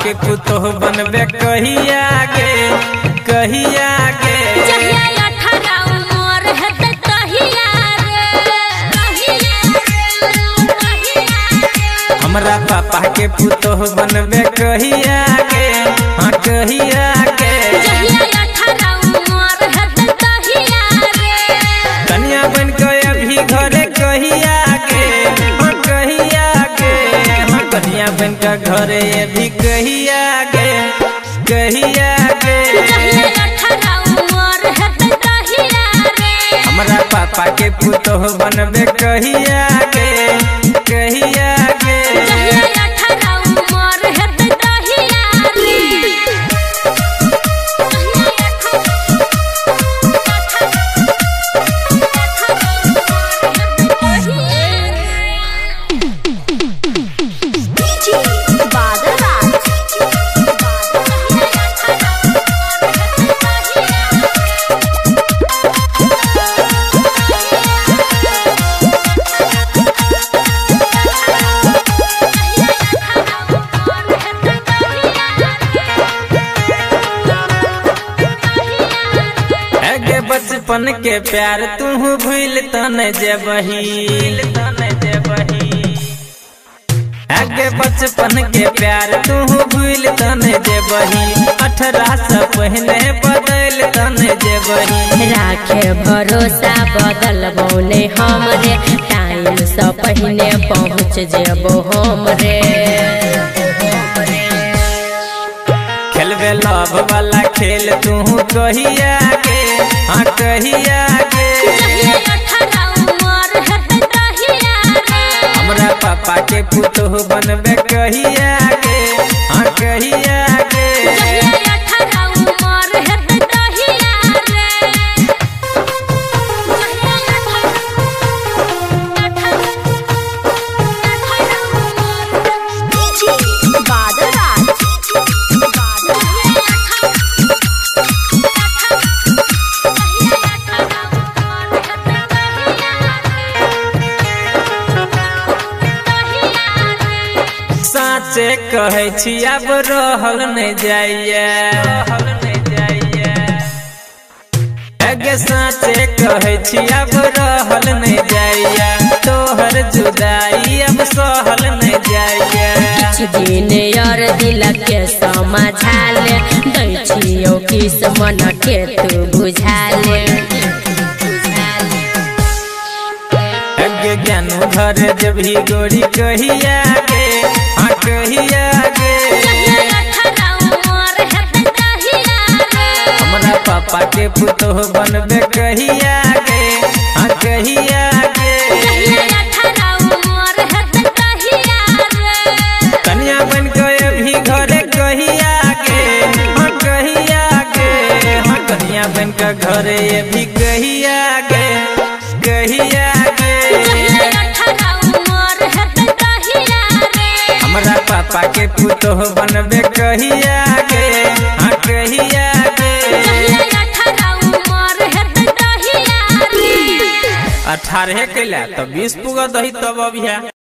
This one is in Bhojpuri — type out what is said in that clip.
के पुतोह बनबे कहिया गे कहिया गे हमरा पापा के पुतोह बनबे कहिया गे हाँ कहिया गे कन्या बन के अभी घरे कहिया गे हाँ कहिया गे हाँ कन्या बन के घरे अभी कहिया गे कहिया गे हमरा पापा के पुतोह बनबे कहिया गे कहिया गे बचपन के प्यार तू भूल तन जेबही आगे बचपन के प्यार तू भूल तन जेबही 18 से पहले बदल तन जेबही राखे भरोसा बदल बोले हमरे टाइम से पहले पहुँच जेबो हमरे खेलबे लव वाला खेल तू कहिया गे हाँ कहिया गे हमरा पापा के पुतोह बनबे कहिया गे हाँ कहिया गे साचे कहै छी अब रहल नहीं जाइए अगे साचे कहै छी अब रहल नहीं जाइए तोहर जुदाई अब सहल नहीं जाइए कुछ दिन और दिल के समझा ले दै छियो किस मन के तू बुझा ले अगे ज्ञानू घर जब ही गोरी कहिया गे हाँ कहिया गे हमरा पापा के पुतोह बनबे कहिया गे हाँ कहिया गे कन्या बन के अभी घरे कहिया गे हाँ कहिया गे हाँ कन्या बन के घरे अभी कहिया गे कहिया गे हमरा पापा के पुतोह बनबे कहिया गे हाँ कहिया गे 18 कैला तो 20 पुगा दही तब अभिया।